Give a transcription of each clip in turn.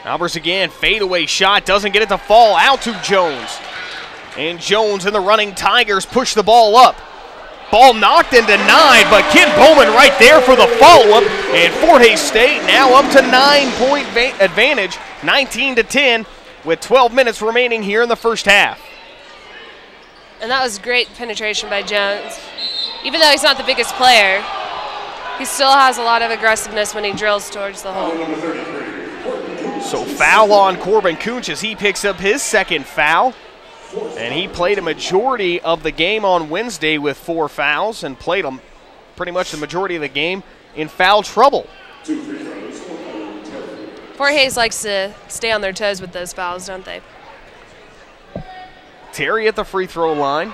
Albers again, fadeaway shot, doesn't get it to fall, out to Jones. And Jones and the running Tigers push the ball up. Ball knocked and denied, but Ken Bowman right there for the follow-up. And Fort Hays State now up to 9-point advantage, 19-10, with 12 minutes remaining here in the first half. And that was great penetration by Jones. Even though he's not the biggest player, he still has a lot of aggressiveness when he drills towards the hole. So foul on Corbin Kunch as he picks up his second foul. And he played a majority of the game on Wednesday with 4 fouls and played pretty much the majority of the game in foul trouble. Fort Hays likes to stay on their toes with those fouls, don't they? Terry at the free throw line.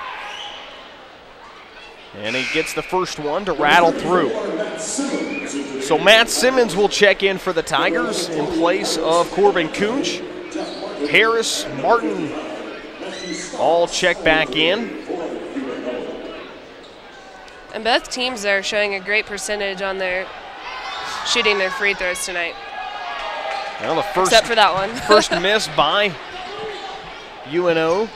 And he gets the first one to rattle through. So Matt Simmons will check in for the Tigers in place of Corbin Kunch. Harris, Martin, all check back in. And both teams are showing a great percentage on their shooting their free throws tonight. Well, the first, except for that one. First miss by UNO.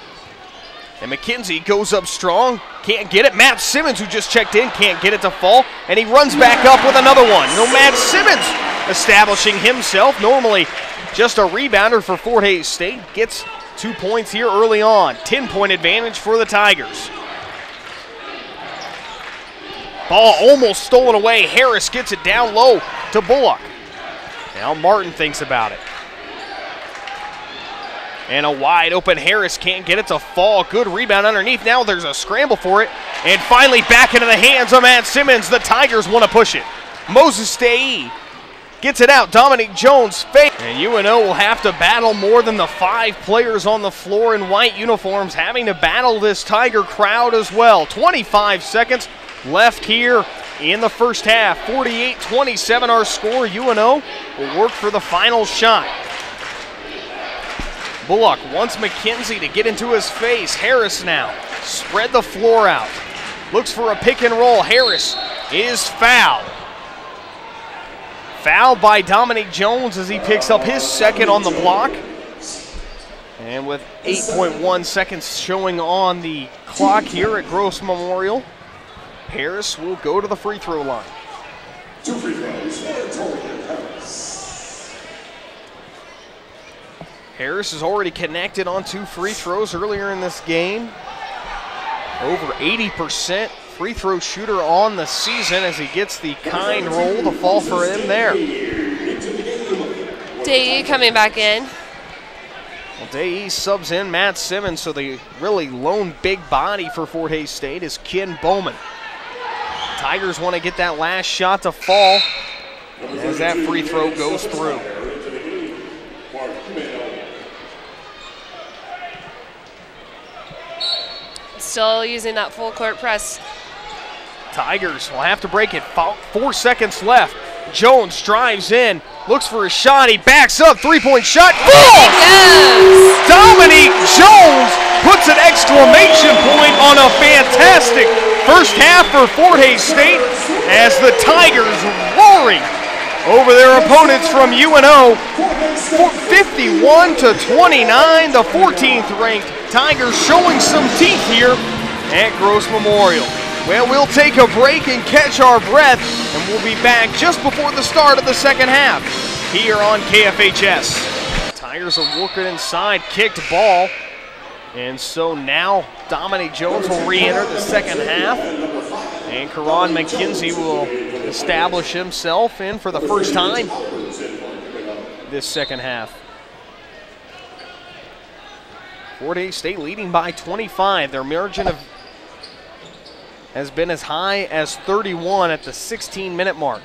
And McKenzie goes up strong, can't get it. Matt Simmons, who just checked in, can't get it to fall, and he runs back up with another one. No, Matt Simmons establishing himself. Normally just a rebounder for Fort Hays State. Gets 2 points here early on. 10-point advantage for the Tigers. Ball almost stolen away. Harris gets it down low to Bullock. Now Martin thinks about it. And a wide open Harris can't get it to fall. Good rebound underneath. Now there's a scramble for it. And finally back into the hands of Matt Simmons. The Tigers want to push it. Moses Stay gets it out. Dominic Jones fake. And UNO will have to battle more than the 5 players on the floor in white uniforms, having to battle this Tiger crowd as well. 25 seconds left here in the first half. 48-27 our score. UNO will work for the final shot. Bullock wants McKenzie to get into his face. Harris now spread the floor out. Looks for a pick and roll. Harris is fouled. Fouled by Dominic Jones as he picks up his second on the block. And with 8.1 seconds showing on the clock here at Gross Memorial, Harris will go to the free throw line. 2 free throws. Harris is already connected on 2 free throws earlier in this game. Over 80% free throw shooter on the season as he gets the kind roll to fall for him there. Day coming back in. Well, Day subs in Matt Simmons, so the really lone big body for Fort Hays State is Ken Bowman. Tigers want to get that last shot to fall as that free throw goes through. Still using that full court press. Tigers will have to break it. 4 seconds left. Jones drives in, looks for a shot. He backs up. 3-point shot. Boom! Dominique Jones puts an exclamation point on a fantastic first half for Fort Hays State as the Tigers roaring over their opponents from UNO. 51-29, the 14th ranked Tigers showing some teeth here at Gross Memorial. Well, we'll take a break and catch our breath, and we'll be back just before the start of the second half here on KFHS. Tigers are working inside, kicked ball, and so now Dominic Jones will re-enter the second half, and Karan McKenzie will establish himself in for the first time this second half. Fort Hays State leading by 25. Their margin has been as high as 31 at the 16-minute mark.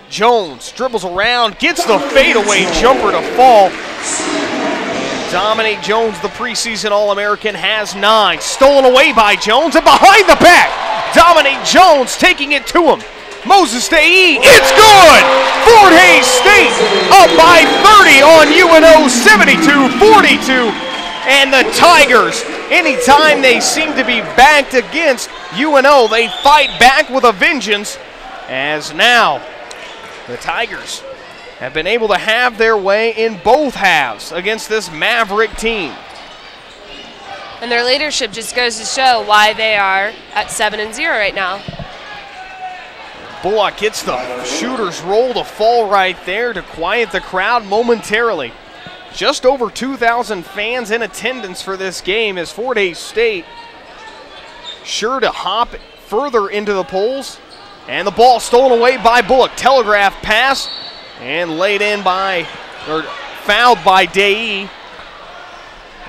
Jones dribbles around, gets the fadeaway jumper to fall. And Dominic Jones, the preseason All-American, has 9. Stolen away by Jones, and behind the back, Dominic Jones taking it to him. Moses Day, it's good! Fort Hays State up by 30 on UNO, 72-42. And the Tigers, anytime they seem to be backed against UNO, they fight back with a vengeance, as now the Tigers have been able to have their way in both halves against this Maverick team. And their leadership just goes to show why they are at 7-0 right now. Bullock gets the shooter's roll to fall right there to quiet the crowd momentarily. Just over 2,000 fans in attendance for this game as Fort Hays State sure to hop further into the polls. And the ball stolen away by Bullock. Telegraph pass and laid in by, or fouled by Day.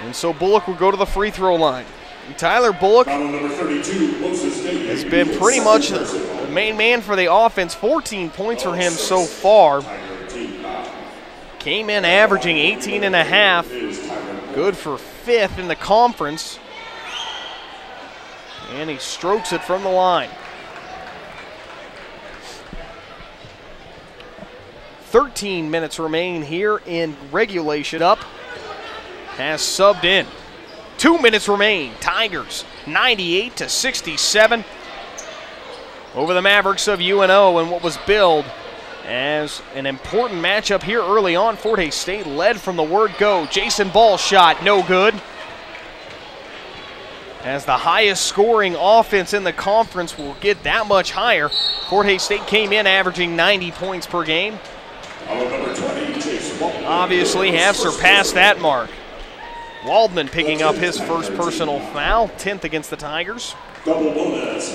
And so Bullock will go to the free throw line. And Tyler Bullock has been pretty much the main man for the offense. 14 points for him so far. Came in averaging 18.5. Good for 5th in the conference. And he strokes it from the line. 13 minutes remain here in regulation. Up has subbed in. 2 minutes remain. Tigers 98-67 over the Mavericks of UNO in what was billed as an important matchup here early on. Fort Hays State led from the word go. Jason Ball shot no good. As the highest scoring offense in the conference will get that much higher. Fort Hays State came in averaging 90 points per game. Obviously have surpassed that mark. Waldman picking up his first personal foul, 10th against the Tigers. Double bonus.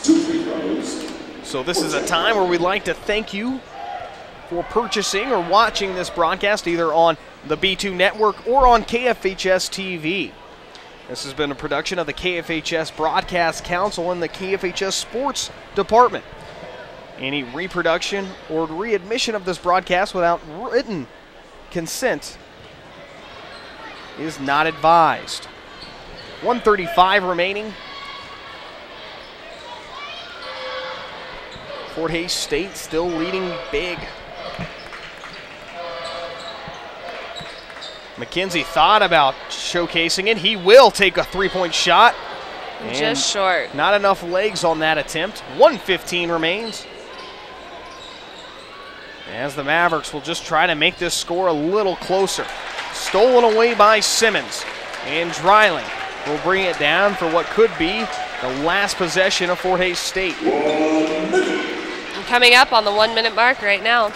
2 free throws. So this is a time where we'd like to thank you for purchasing or watching this broadcast either on the B2 network or on KFHS TV. This has been a production of the KFHS Broadcast Council and the KFHS Sports Department. Any reproduction or readmission of this broadcast without written consent is not advised. 1:35 remaining. Fort Hays State still leading big. McKenzie thought about showcasing it. He will take a three-point shot. Just short. Not enough legs on that attempt. 1:15 remains. As the Mavericks will just try to make this score a little closer. Stolen away by Simmons. And Dreiling will bring it down for what could be the last possession of Fort Hays State. Coming up on the 1 minute mark right now.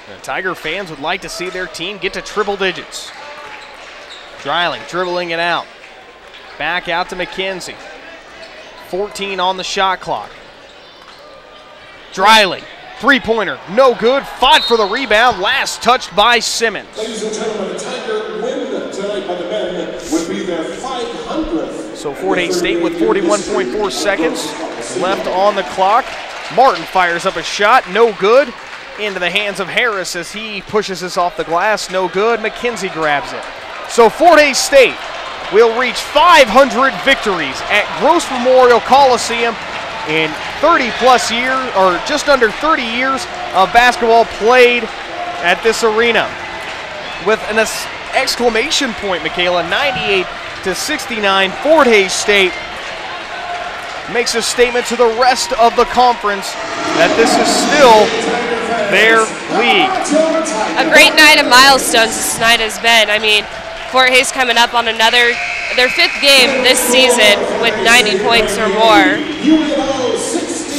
The Tiger fans would like to see their team get to triple digits. Dreiling dribbling it out. Back out to McKenzie. 14 on the shot clock. Dreiling. Three-pointer, no good. Fought for the rebound. Last touched by Simmons. Ladies and gentlemen, the Tiger win tonight by the men would be their 500th. So Fort Hays State with 41.4 seconds left on the clock. Martin fires up a shot, no good. Into the hands of Harris as he pushes this off the glass, no good. McKenzie grabs it. So Fort Hays State will reach 500 victories at Gross Memorial Coliseum in 30-plus years, or just under 30 years of basketball played at this arena. With an exclamation point, Mikayla, 98-69, Fort Hays State makes a statement to the rest of the conference that this is still their league. A great night of milestones this night has been. I mean, Fort Hays coming up on their 5th game this season with 90 points or more.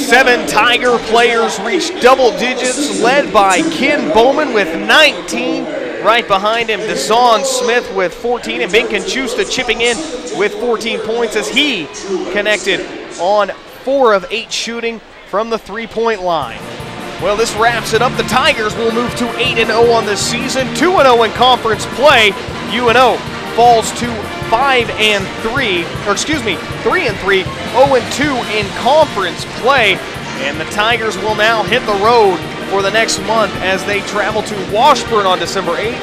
7 Tiger players reached double digits, led by Ken Bowman with 19. Right behind him, DeZaun Smith with 14, and Ben Conchusta chipping in with 14 points as he connected on 4 of 8 shooting from the three-point line. Well, this wraps it up. The Tigers will move to 8-0 on this season, 2-0 in conference play. UNO falls to 3-3, 0-2 in conference play. And the Tigers will now hit the road for the next month as they travel to Washburn on December 8th,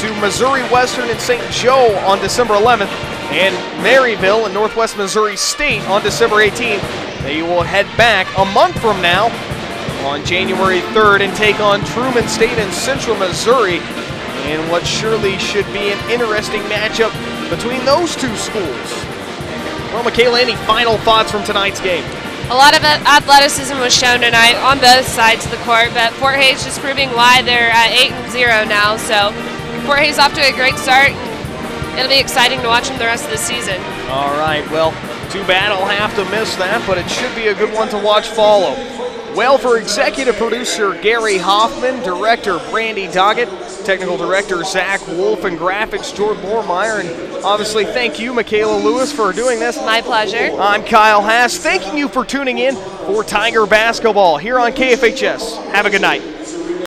to Missouri Western and St. Joe on December 11th, and Maryville and Northwest Missouri State on December 18th. They will head back a month from now on January 3rd and take on Truman State and Central Missouri in what surely should be an interesting matchup between those two schools. Well, Mikayla, any final thoughts from tonight's game? A lot of athleticism was shown tonight on both sides of the court, but Fort Hays just proving why they're at 8-0 now. So Fort Hays off to a great start, and it'll be exciting to watch them the rest of the season. All right, well, too bad I'll have to miss that, but it should be a good one to watch follow. Well, for executive producer Gary Hoffman, director Brandy Doggett, technical director Zach Woolf, and graphics George Lohrmeyer, and obviously thank you, Mikayla Lewis, for doing this. My pleasure. I'm Kyle Haas, thanking you for tuning in for Tiger Basketball here on KFHS. Have a good night.